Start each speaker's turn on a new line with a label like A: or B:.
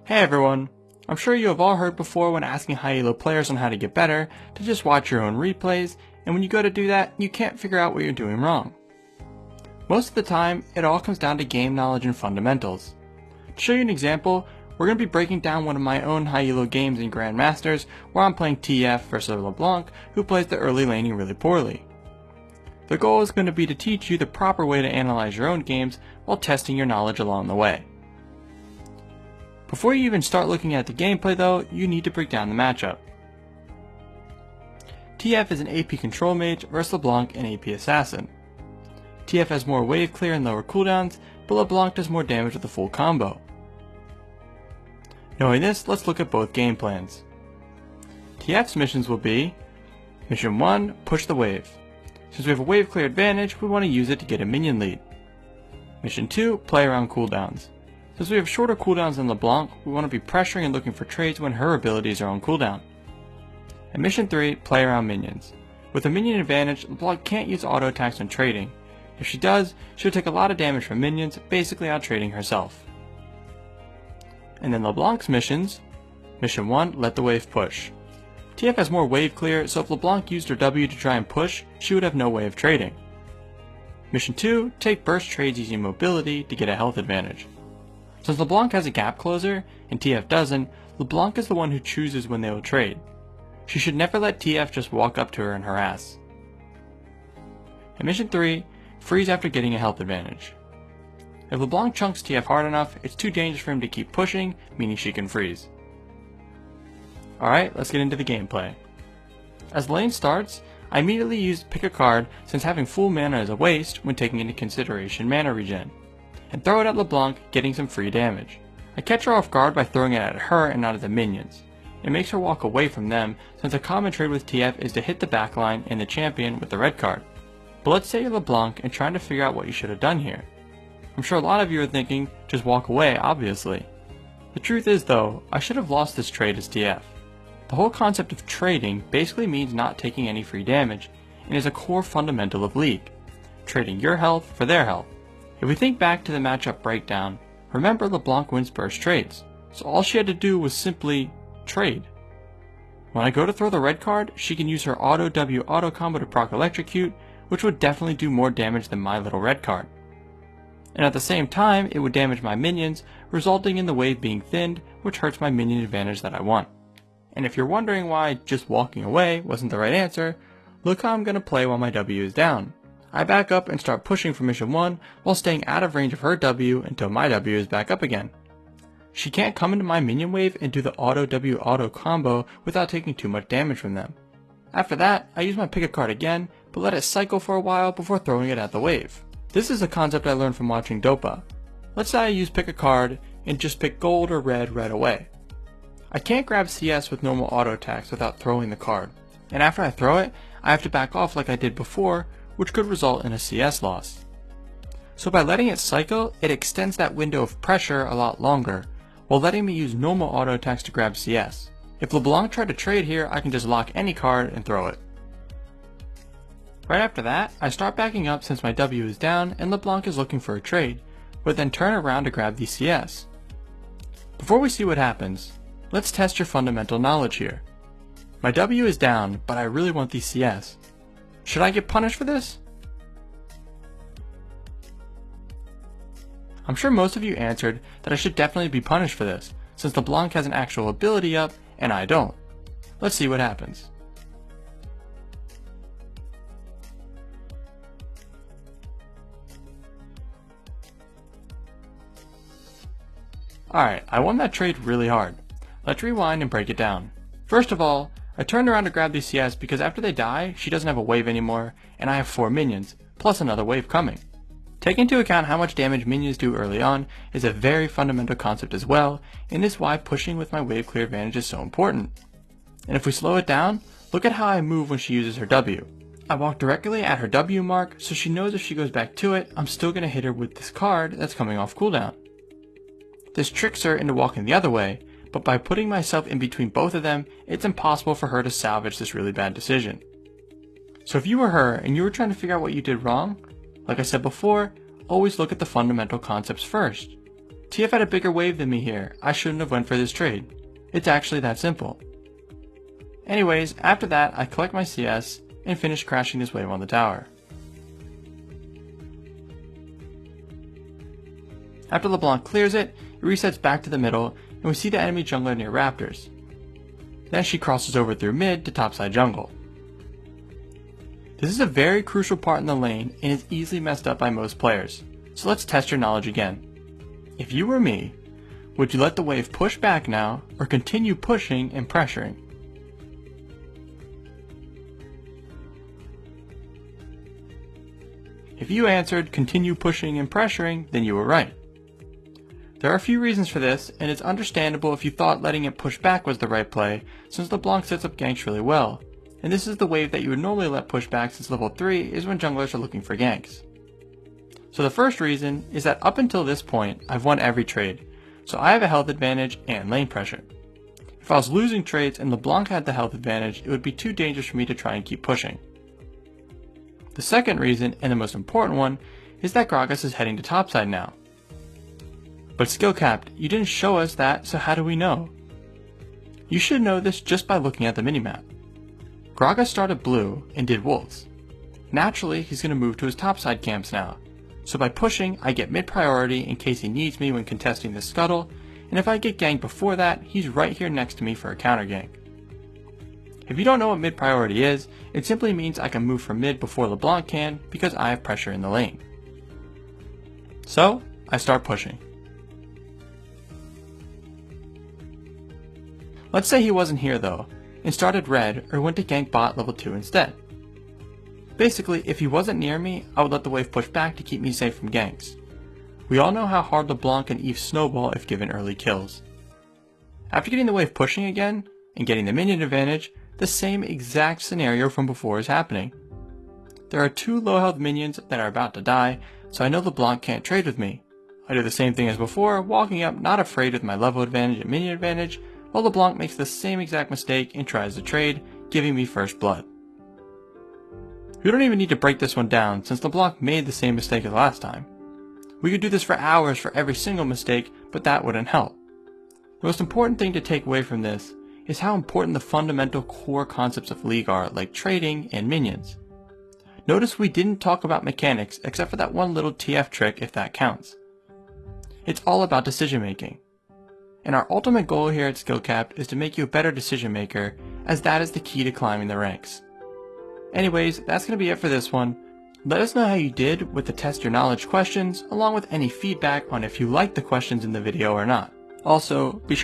A: Hey everyone! I'm sure you have all heard before when asking high elo players on how to get better to just watch your own replays, and when you go to do that, you can't figure out what you're doing wrong. Most of the time, it all comes down to game knowledge and fundamentals. To show you an example, we're going to be breaking down one of my own high elo games in Grandmasters where I'm playing TF versus LeBlanc, who plays the early laning really poorly. The goal is going to be to teach you the proper way to analyze your own games while testing your knowledge along the way. Before you even start looking at the gameplay though, you need to break down the matchup. TF is an AP control mage versus LeBlanc, an AP assassin. TF has more wave clear and lower cooldowns, but LeBlanc does more damage with the full combo. Knowing this, let's look at both game plans. TF's missions will be: Mission 1, push the wave. Since we have a wave clear advantage, we want to use it to get a minion lead. Mission 2, play around cooldowns. Since we have shorter cooldowns than LeBlanc, we want to be pressuring and looking for trades when her abilities are on cooldown. And Mission 3, play around minions. With a minion advantage, LeBlanc can't use auto attacks when trading. If she does, she'll take a lot of damage from minions, basically out trading herself. And then LeBlanc's missions. Mission 1, let the wave push. TF has more wave clear, so if LeBlanc used her W to try and push, she would have no way of trading. Mission 2, take burst trades using mobility to get a health advantage. Since LeBlanc has a gap closer, and TF doesn't, LeBlanc is the one who chooses when they will trade. She should never let TF just walk up to her and harass. And Mission 3, freeze after getting a health advantage. If LeBlanc chunks TF hard enough, it's too dangerous for him to keep pushing, meaning she can freeze. Alright, let's get into the gameplay. As the lane starts, I immediately used pick a card since having full mana is a waste when taking into consideration mana regen, and throw it at LeBlanc, getting some free damage. I catch her off guard by throwing it at her and not at the minions. It makes her walk away from them since a common trade with TF is to hit the backline and the champion with the red card. But let's say you're LeBlanc and trying to figure out what you should have done here. I'm sure a lot of you are thinking, just walk away, obviously. The truth is though, I should have lost this trade as TF. The whole concept of trading basically means not taking any free damage, and is a core fundamental of League. Trading your health for their health. If we think back to the matchup breakdown, remember LeBlanc wins burst trades, so all she had to do was simply trade. When I go to throw the red card, she can use her auto W auto combo to proc electrocute, which would definitely do more damage than my little red card. And at the same time, it would damage my minions, resulting in the wave being thinned, which hurts my minion advantage that I want. And if you're wondering why just walking away wasn't the right answer, look how I'm going to play while my W is down. I back up and start pushing for Mission 1 while staying out of range of her W until my W is back up again. She can't come into my minion wave and do the auto W auto combo without taking too much damage from them. After that, I use my pick a card again, but let it cycle for a while before throwing it at the wave. This is a concept I learned from watching Dopa. Let's say I use pick a card and just pick gold or red right away. I can't grab CS with normal auto attacks without throwing the card, and after I throw it, I have to back off like I did before, which could result in a CS loss. So by letting it cycle, it extends that window of pressure a lot longer, while letting me use normal auto attacks to grab CS. If LeBlanc tried to trade here, I can just lock any card and throw it. Right after that, I start backing up since my W is down and LeBlanc is looking for a trade, but then turn around to grab the CS. Before we see what happens, let's test your fundamental knowledge here. My W is down, but I really want the CS. Should I get punished for this? I'm sure most of you answered that I should definitely be punished for this, since LeBlanc has an actual ability up and I don't. Let's see what happens. Alright, I won that trade really hard. Let's rewind and break it down. First of all, I turned around to grab the CS because after they die, she doesn't have a wave anymore, and I have 4 minions, plus another wave coming. Take into account how much damage minions do early on is a very fundamental concept as well, and is why pushing with my wave clear advantage is so important. And if we slow it down, look at how I move when she uses her W. I walk directly at her W mark, so she knows if she goes back to it, I'm still going to hit her with this card that's coming off cooldown. This tricks her into walking the other way, but by putting myself in between both of them, it's impossible for her to salvage this really bad decision. So if you were her and you were trying to figure out what you did wrong, like I said before, always look at the fundamental concepts first. TF had a bigger wave than me here, I shouldn't have went for this trade. It's actually that simple. Anyways, after that I collect my CS and finish crashing this wave on the tower. After LeBlanc clears it, it resets back to the middle and we see the enemy jungler near Raptors. Then she crosses over through mid to topside jungle. This is a very crucial part in the lane and is easily messed up by most players, so let's test your knowledge again. If you were me, would you let the wave push back now or continue pushing and pressuring? If you answered continue pushing and pressuring, then you were right. There are a few reasons for this, and it's understandable if you thought letting it push back was the right play, since LeBlanc sets up ganks really well, and this is the wave that you would normally let push back since level 3 is when junglers are looking for ganks. So the first reason is that up until this point, I've won every trade, so I have a health advantage and lane pressure. If I was losing trades and LeBlanc had the health advantage, it would be too dangerous for me to try and keep pushing. The second reason, and the most important one, is that Gragas is heading to topside now. But skill capped, you didn't show us that, so how do we know? You should know this just by looking at the minimap. Gragas started blue and did wolves. Naturally, he's going to move to his topside camps now, so by pushing, I get mid priority in case he needs me when contesting the scuttle, and if I get ganked before that, he's right here next to me for a counter gank. If you don't know what mid priority is, it simply means I can move from mid before LeBlanc can because I have pressure in the lane. So, I start pushing. Let's say he wasn't here though, and started red or went to gank bot level 2 instead. Basically, if he wasn't near me, I would let the wave push back to keep me safe from ganks. We all know how hard LeBlanc and Eve snowball if given early kills. After getting the wave pushing again, and getting the minion advantage, the same exact scenario from before is happening. There are 2 low health minions that are about to die, so I know LeBlanc can't trade with me. I do the same thing as before, walking up not afraid with my level advantage and minion advantage, while LeBlanc makes the same exact mistake and tries to trade, giving me first blood. We don't even need to break this one down since LeBlanc made the same mistake as last time. We could do this for hours for every single mistake, but that wouldn't help. The most important thing to take away from this is how important the fundamental core concepts of League are, like trading and minions. Notice we didn't talk about mechanics except for that one little TF trick if that counts. It's all about decision making. And our ultimate goal here at SkillCapped is to make you a better decision maker, as that is the key to climbing the ranks. Anyways, that's going to be it for this one. Let us know how you did with the test your knowledge questions, along with any feedback on if you liked the questions in the video or not. Also, be sure to